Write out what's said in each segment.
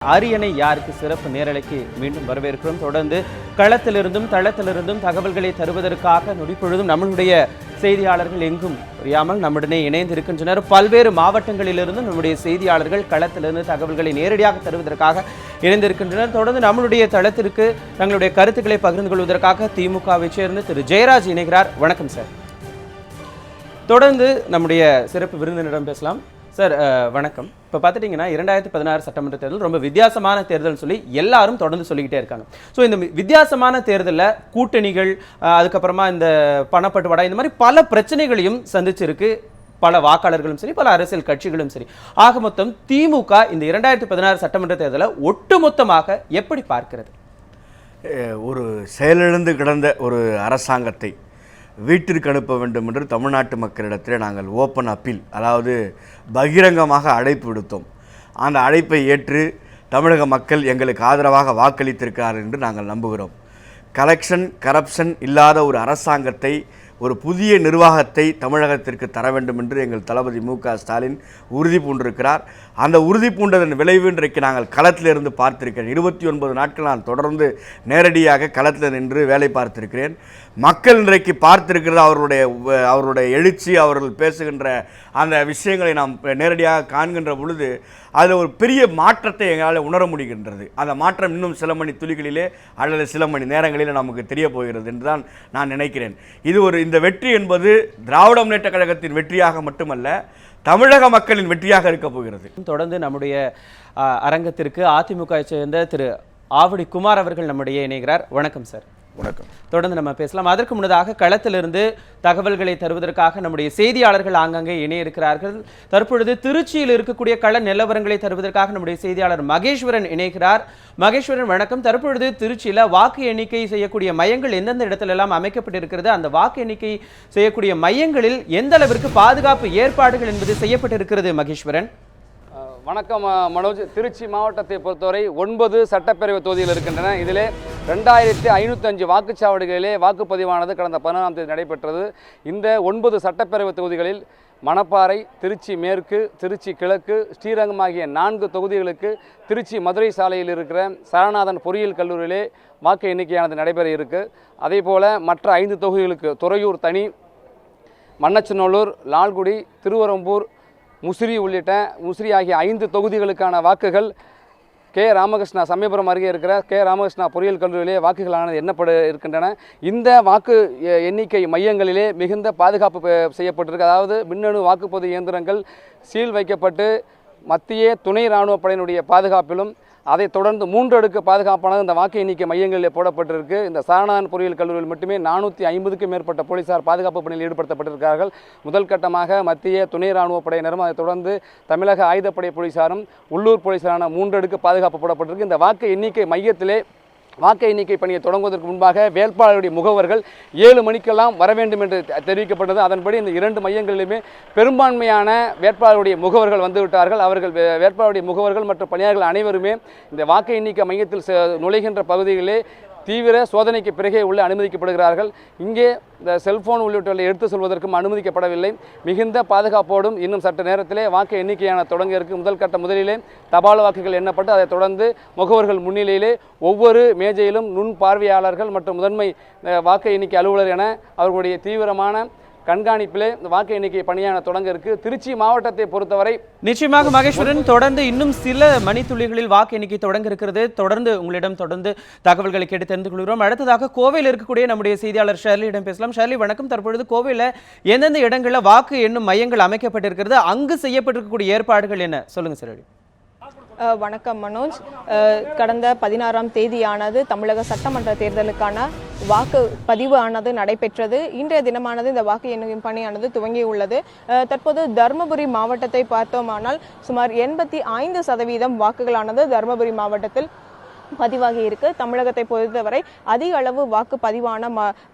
அரியணை யாருக்கு சிறப்பு நேரலைக்கு மீண்டும் வரவேற்கிறோம். தொடர்ந்து களத்திலிருந்தும் தளத்திலிருந்தும் தகவல்களை தருவதற்காக நொடிப்பொழுதும் நம்மளுடைய செய்தியாளர்கள் எங்கும் புரியாமல் நம்முடனே இணைந்திருக்கின்றனர். பல்வேறு மாவட்டங்களிலிருந்து நம்முடைய செய்தியாளர்கள் களத்திலிருந்து தகவல்களை நேரடியாக தருவதற்காக இணைந்திருக்கின்றனர். தொடர்ந்து நம்மளுடைய தளத்திற்கு தங்களுடைய கருத்துக்களை பகிர்ந்து கொள்வதற்காக திமுகவை சேர்ந்து திரு ஜெயராஜ் இணைகிறார். வணக்கம் சார். தொடர்ந்து நம்முடைய சிறப்பு விருந்தினரிடம் பேசலாம். சார் வணக்கம். இப்போ பார்த்துட்டிங்கன்னா 2016 சட்டமன்ற தேர்தல் ரொம்ப வித்தியாசமான தேர்தல் சொல்லி எல்லாரும் தொடர்ந்து சொல்லிக்கிட்டே இருக்காங்க. ஸோ இந்த வித்தியாசமான தேர்தலில் கூட்டணிகள், அதுக்கப்புறமா இந்த பணப்பட்டுவாடா, இந்த மாதிரி பல பிரச்சனைகளையும் சந்திச்சிருக்கு பல வாக்காளர்களும் சரி, பல அரசியல் கட்சிகளும் சரி. ஆக மொத்தம் திமுக இந்த 2016 சட்டமன்ற தேர்தலை ஒட்டுமொத்தமாக எப்படி பார்க்கிறது? ஒரு செயலிழந்து கிடந்த ஒரு அரசாங்கத்தை வீட்டிற்கு அனுப்ப வேண்டும் என்று தமிழ்நாட்டு மக்களிடத்தில் நாங்கள் ஓப்பன் அப்பீல், அதாவது பகிரங்கமாக அழைப்பு விடுத்தோம். அந்த அழைப்பை ஏற்று தமிழக மக்கள் எங்களுக்கு ஆதரவாக வாக்களித்திருக்கிறார் என்று நாங்கள் நம்புகிறோம். கரப்ஷன் இல்லாத ஒரு அரசாங்கத்தை, ஒரு புதிய நிர்வாகத்தை தமிழகத்திற்கு தர வேண்டும் என்று எங்கள் தளபதி மு.க. ஸ்டாலின் உறுதி பூண்டிருக்கிறார். அந்த உறுதி பூண்டதன் விளைவு இன்றைக்கு நாங்கள் களத்திலிருந்து பார்த்திருக்கிறேன். 29 நாட்கள் நான் தொடர்ந்து நேரடியாக களத்தில் நின்று வேலை பார்த்திருக்கிறேன். மக்கள் இன்றைக்கு பார்த்திருக்கிறது அவருடைய எழுச்சி, அவர்கள் பேசுகின்ற அந்த விஷயங்களை நாம் நேரடியாக காண்கின்ற பொழுது அதில் ஒரு பெரிய மாற்றத்தை எங்களால் உணர முடிகின்றது. அந்த மாற்றம் இன்னும் சில மணி துளிகளிலே அல்லது சில மணி நேரங்களில் நமக்கு தெரிய போகிறது என்று தான் நான் நினைக்கிறேன். இந்த வெற்றி என்பது திராவிட முன்னேற்ற கழகத்தின் வெற்றியாக மட்டுமல்ல, தமிழக மக்களின் வெற்றியாக இருக்க போகிறது. தொடர்ந்து நம்முடைய அரங்கத்திற்கு அதிமுக சேர்ந்த திரு ஆவடி குமார் அவர்கள் நம்முடைய இணைகிறார். வணக்கம் சார். வணக்கம். தொடர்ந்து நம்ம பேசலாம். அதற்கு முன்னதாக களத்திலிருந்து தகவல்களை தருவதற்காக நம்முடைய செய்தியாளர்கள் ஆங்காங்கே இணைய இருக்கிறார்கள். தற்பொழுது திருச்சியில் இருக்கக்கூடிய கள நிலவரங்களை தருவதற்காக நம்முடைய செய்தியாளர் மகேஸ்வரன் இணைகிறார். மகேஸ்வரன் வணக்கம். தற்பொழுது திருச்சியில வாக்கு எண்ணிக்கை செய்யக்கூடிய மையங்கள் எந்தெந்த இடத்துல எல்லாம் அமைக்கப்பட்டிருக்கிறது, அந்த வாக்கு எண்ணிக்கை செய்யக்கூடிய மையங்களில் எந்த அளவிற்கு பாதுகாப்பு ஏற்பாடுகள் என்பது செய்யப்பட்டிருக்கிறது? மகேஸ்வரன் வணக்கம் மனோஜ். திருச்சி மாவட்டத்தை பொறுத்தவரை 9 சட்டப்பேரவை தொகுதிகள் இருக்கின்றன. இதிலே 2505 வாக்குச்சாவடிகளிலே வாக்குப்பதிவானது கடந்த 11ஆம் தேதி நடைபெற்றது. இந்த 9 சட்டப்பேரவை தொகுதிகளில் மணப்பாறை, திருச்சி மேற்கு, திருச்சி கிழக்கு, ஸ்ரீரங்கம் ஆகிய 4 தொகுதிகளுக்கு திருச்சி மதுரை சாலையில் இருக்கிற சரநாதன் பொறியியல் கல்லூரியிலே வாக்கு எண்ணிக்கையானது நடைபெற இருக்கு. அதே போல் மற்ற 5 தொகுதிகளுக்கு துறையூர் தனி, மண்ணச்சநல்லூர், லால்குடி, திருவரம்பூர், முசிறி ஆகிய 5 தொகுதிகளுக்கான வாக்குகள் ராமகிருஷ்ணா சமயபுரம் அருகே இருக்கிற ராமகிருஷ்ணா பொறியியல் கல்லூரியிலே வாக்குகளானது எண்ணப்பட இருக்கின்றன. இந்த வாக்கு எண்ணிக்கை மையங்களிலே மிகுந்த பாதுகாப்பு செய்யப்பட்டிருக்கு. அதாவது மின்னணு வாக்குப்பதிவு இயந்திரங்கள் சீல் வைக்கப்பட்டு மத்திய துணை இராணுவ படையினுடைய பாதுகாப்பிலும், அதைத் தொடர்ந்து 3 அடுக்கு பாதுகாப்பானது இந்த வாக்கு எண்ணிக்கை மையங்களில் போடப்பட்டிருக்கு. இந்த சரநாதன் பொறியியல் கல்லூரியில் மட்டுமே 450க்கும் மேற்பட்ட போலீசார் பாதுகாப்பு பணியில் ஈடுபடுத்தப்பட்டிருக்கிறார்கள். முதல் கட்டமாக மத்திய துணை இராணுவ படையினரும், அதைத் தொடர்ந்து தமிழக ஆயுதப்படை போலீசாரும், உள்ளூர் போலீசாரான 3 அடுக்கு பாதுகாப்பு போடப்பட்டிருக்கு. இந்த வாக்கு எண்ணிக்கை மையத்திலே வாக்கு எண்ணிக்கை பணியை தொடங்குவதற்கு முன்பாக வேட்பாளருடைய முகவர்கள் 7 மணிக்கெல்லாம் வர வேண்டும் என்று தெரிவிக்கப்பட்டது. அதன்படி இந்த 2 மையங்களிலுமே பெரும்பான்மையான வேட்பாளருடைய முகவர்கள் வந்துவிட்டார்கள். அவர்கள் வேட்பாளருடைய முகவர்கள் மற்றும் பணியாளர்கள் அனைவருமே இந்த வாக்கு எண்ணிக்கை மையத்தில் நுழைகின்ற பகுதிகளிலே தீவிர சோதனைக்கு பிறகே உள்ள அனுமதிக்கப்படுகிறார்கள். இங்கே இந்த செல்போன் உள்ளிட்டவர்களை எடுத்து செல்வதற்கும் அனுமதிக்கப்படவில்லை. மிகுந்த பாதுகாப்போடும் இன்னும் சற்று நேரத்திலே வாக்கு எண்ணிக்கையான தொடங்க இருக்கு. முதலிலே தபால் வாக்குகள் எண்ணப்பட்டு அதைத் தொடர்ந்து முகவர்கள் முன்னிலையிலே ஒவ்வொரு மேஜையிலும் நுண் பார்வையாளர்கள் மற்றும் முதன்மை வாக்கு எண்ணிக்கை அலுவலர் என அவர்களுடைய தீவிரமான கண்காணிப்பிலே இந்த வாக்கு எண்ணிக்கை பணியான தொடங்க இருக்கு. திருச்சி மாவட்டத்தை பொறுத்தவரை நிச்சயமாக மகேஸ்வரன், தொடர்ந்து இன்னும் சில மணித்துளிகளில் வாக்கு எண்ணிக்கை தொடங்க இருக்கிறது. தொடர்ந்து உங்களிடம் தகவல்களை கேட்டு தெரிந்து கொள்கிறோம். அடுத்ததாக கோவையில் இருக்கக்கூடிய நம்முடைய செய்தியாளர் ஷர்லியிடம் பேசலாம். ஷர்லி வணக்கம். தற்பொழுது கோவையில் எந்தெந்த இடங்களில் வாக்கு எண்ணும் மையங்கள் அமைக்கப்பட்டிருக்கிறது, அங்கு செய்யப்பட்டிருக்கக்கூடிய ஏற்பாடுகள் என்ன, சொல்லுங்க ஷர்லி. வணக்கம் மனோஜ். கடந்த 16ஆம் தேதியானது தமிழக சட்டமன்ற தேர்தலுக்கான வாக்கு பதிவு ஆனது நடைபெற்றது. இன்றைய தினமானது இந்த வாக்கு எண்ணும் பணியானது துவங்கியுள்ளது. தற்போது தருமபுரி மாவட்டத்தை பார்த்தோமானால் சுமார் 85% வாக்குகளானது தருமபுரி மாவட்டத்தில் பதிவாகி இருக்கு. தமிழகத்தை பொறுத்தவரை அதிக அளவு வாக்கு பதிவான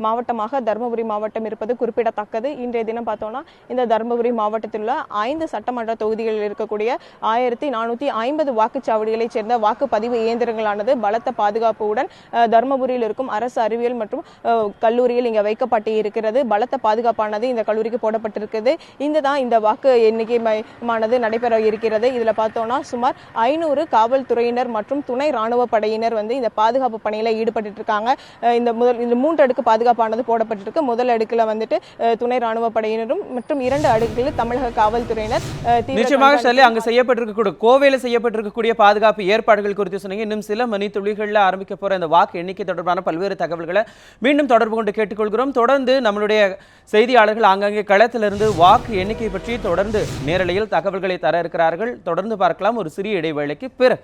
மாவட்டமாக தருமபுரி மாவட்டம் இருப்பது குறிப்பிடத்தக்கது. இன்றைய தினம் பார்த்தோம்னா இந்த தருமபுரி மாவட்டத்தில் உள்ள 5 சட்டமன்ற தொகுதிகளில் இருக்கக்கூடிய 1450 வாக்குச்சாவடிகளைச் சேர்ந்த வாக்குப்பதிவு இயந்திரங்களானது பலத்த பாதுகாப்புடன் தருமபுரியில் இருக்கும் அரசு அறிவியல் மற்றும் கல்லூரியில் இங்கே வைக்கப்பட்டு இருக்கிறது. பலத்த பாதுகாப்பானது இந்த கல்லூரிக்கு போடப்பட்டிருக்கிறது. இந்த வாக்கு எண்ணிக்கையானது நடைபெற இருக்கிறது. இதுல பார்த்தோம்னா சுமார் 500 காவல்துறையினர் மற்றும் துணை ராணுவ படையினர் இந்த பாதுகாப்பு பணியில ஈடுபட்டு இருக்காங்க. இந்த 3 அடுக்கு பாதுகாப்பானது போடப்பட்டிருக்கு. முதல் அடுக்குல வந்துட்டு துணை ராணுவ படையினரும் மற்றும் 2 அடுக்குகளில் தமிழக காவல்துறையினர். நிச்சயமாக ஷர்லி, அங்கு செய்யப்பட்டிருக்கக்கூடிய கோவையில் செய்யப்பட்டிருக்கக்கூடிய பாதுகாப்பு ஏற்பாடுகள் குறித்து சொன்னீங்க. இன்னும் சில மணி துளிகளில் ஆரம்பிக்க போற இந்த வாக்கு எண்ணிக்கை தொடர்பான பல்வேறு தகவல்களை மீண்டும் தொடர்பு கொண்டு கேட்டுக்கொள்கிறோம். தொடர்ந்து நம்மளுடைய செய்தியாளர்கள் ஆங்காங்கே களத்திலிருந்து வாக்கு எண்ணிக்கை பற்றி தொடர்ந்து நேரலையில் தகவல்களை தர இருக்கிறார்கள். தொடர்ந்து பார்க்கலாம் ஒரு சிறிய இடைவேளைக்கு பிறகு.